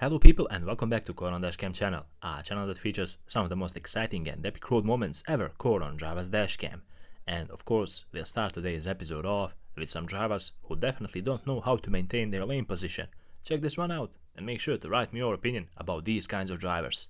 Hello people and welcome back to Comet Dashcam channel, a channel that features some of the most exciting and epic road moments ever caught on driver's dashcam. And of course, we'll start today's episode off with some drivers who definitely don't know how to maintain their lane position. Check this one out and make sure to write me your opinion about these kinds of drivers.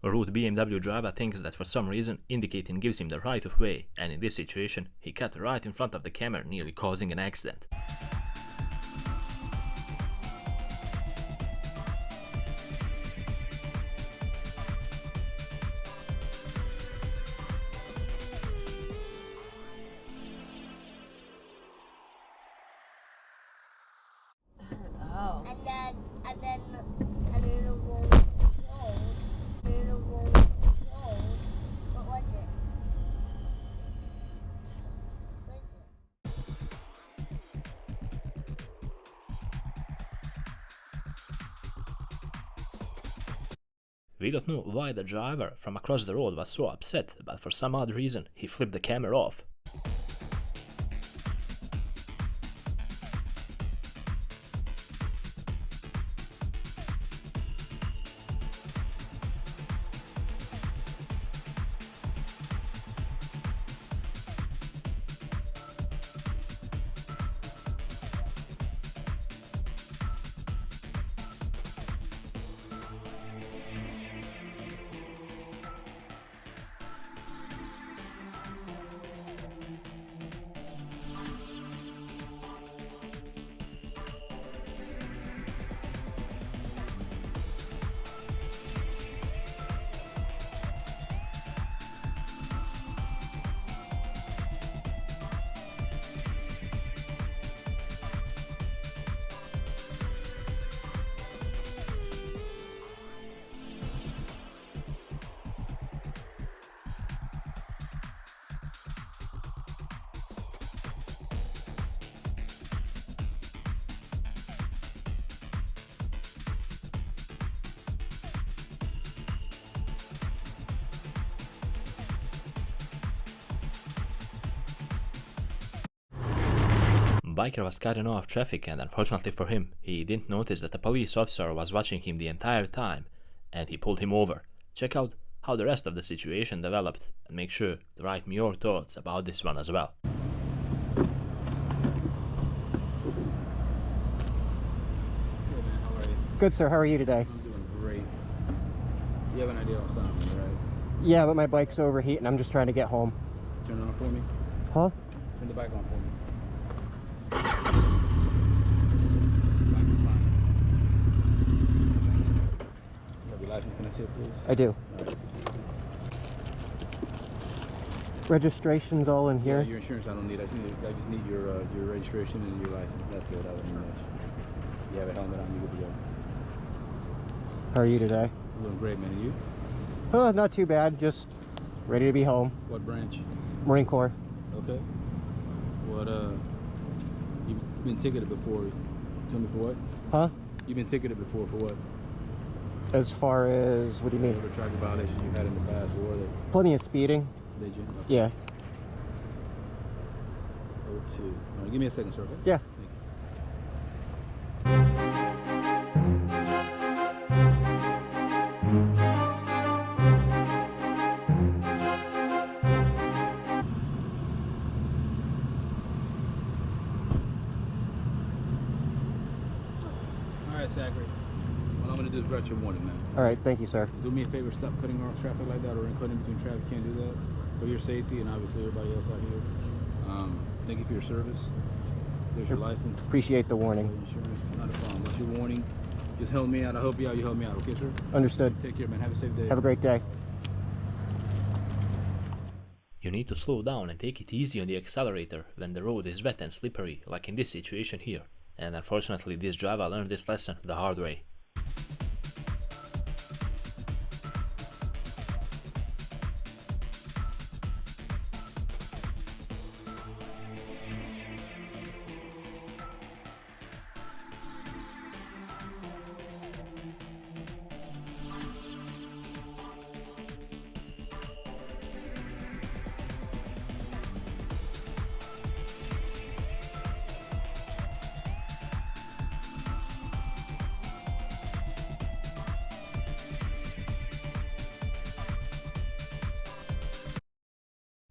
A rude BMW driver thinks that for some reason indicating gives him the right of way, and in this situation he cut right in front of the camera, nearly causing an accident. Oh. And then what was it? We don't know why the driver from across the road was so upset, but for some odd reason he flipped the camera off. Biker was cutting off traffic, and unfortunately for him, he didn't notice that a police officer was watching him the entire time, and he pulled him over. Check out how the rest of the situation developed, and make sure to write me your thoughts about this one as well. Good, man. How are you? Good, sir. How are you today? I'm doing great. You have an idea what's on me, right? Yeah, but my bike's overheating. I'm just trying to get home. Turn it on for me. Huh? Turn the bike on for me. Bike is fine. You have your license? Can I see it, please? I do. All right. Registration's all in here. Yeah, your insurance I don't need. I just need your registration and your license. That's it. I don't need much. You have a helmet on, you good to go. How are you today? I'm doing great, man. And you? Oh, not too bad. Just ready to be home. What branch? Marine Corps. Okay. What you've been ticketed before. Tell me for what? Huh? You've been ticketed before for what? As far as, what do you mean? Whatever traffic violations you had in the past, what were they? Plenty of speeding. Did you? Yeah. 02. All right, give me a second, sir. Okay? Yeah. Thank you. All right, Zachary. What I'm gonna do is write your warning, man. All right, thank you, sir. Do me a favor, stop cutting off traffic like that or cutting between traffic. Can't do that for your safety and obviously everybody else out here. Thank you for your service. There's your license. Appreciate the warning. Insurance, not a problem. That's your warning. Just help me out. I help you out. You help me out. Okay, sir? Understood. Take care, man. Have a safe day. Have a great day. You need to slow down and take it easy on the accelerator when the road is wet and slippery, like in this situation here. And unfortunately, this driver learned this lesson the hard way.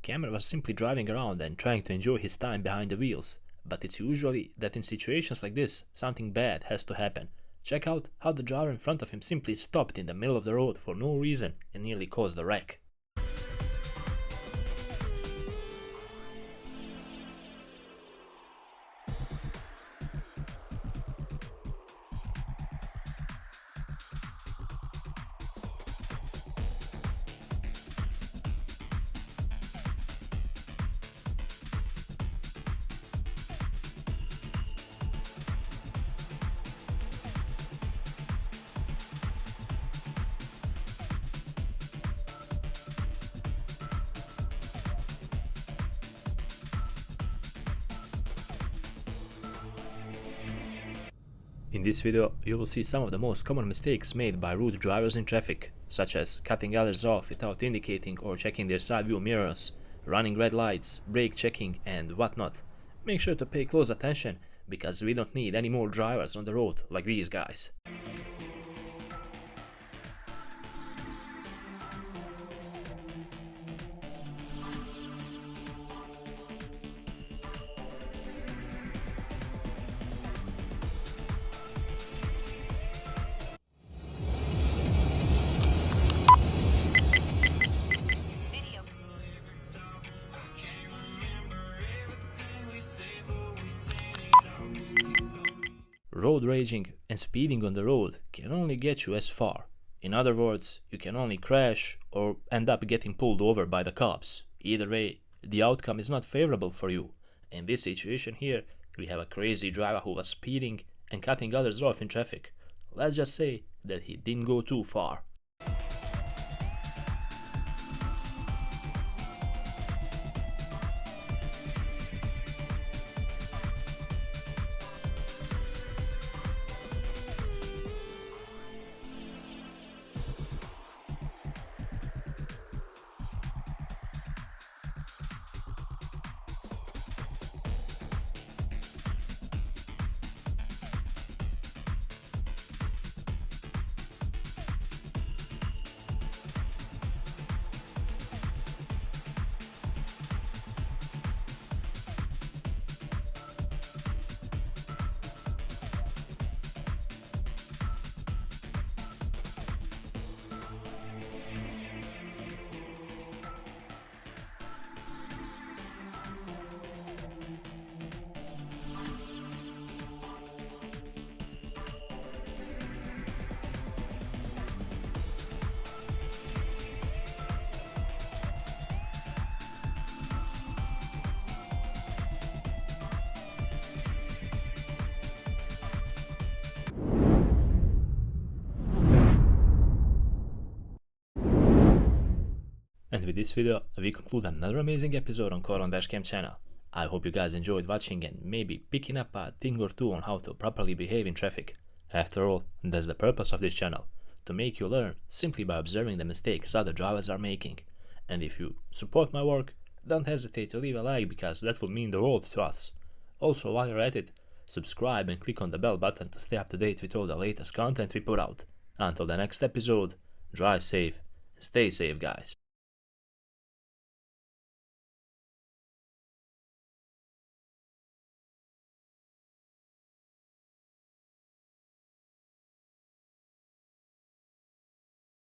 Cameron was simply driving around and trying to enjoy his time behind the wheels, but it's usually that in situations like this, something bad has to happen. Check out how the driver in front of him simply stopped in the middle of the road for no reason and nearly caused a wreck. In this video, you will see some of the most common mistakes made by rude drivers in traffic, such as cutting others off without indicating or checking their side view mirrors, running red lights, brake checking, and whatnot. Make sure to pay close attention, because we don't need any more drivers on the road like these guys. Road raging and speeding on the road can only get you as far. In other words, you can only crash or end up getting pulled over by the cops. Either way, the outcome is not favorable for you. In this situation here, we have a crazy driver who was speeding and cutting others off in traffic. Let's just say that he didn't go too far. And with this video, we conclude another amazing episode on Vulcan Dashcam channel. I hope you guys enjoyed watching and maybe picking up a thing or two on how to properly behave in traffic. After all, that's the purpose of this channel, to make you learn simply by observing the mistakes other drivers are making. And if you support my work, don't hesitate to leave a like, because that would mean the world to us. Also, while you're at it, subscribe and click on the bell button to stay up to date with all the latest content we put out. Until the next episode, drive safe, stay safe guys.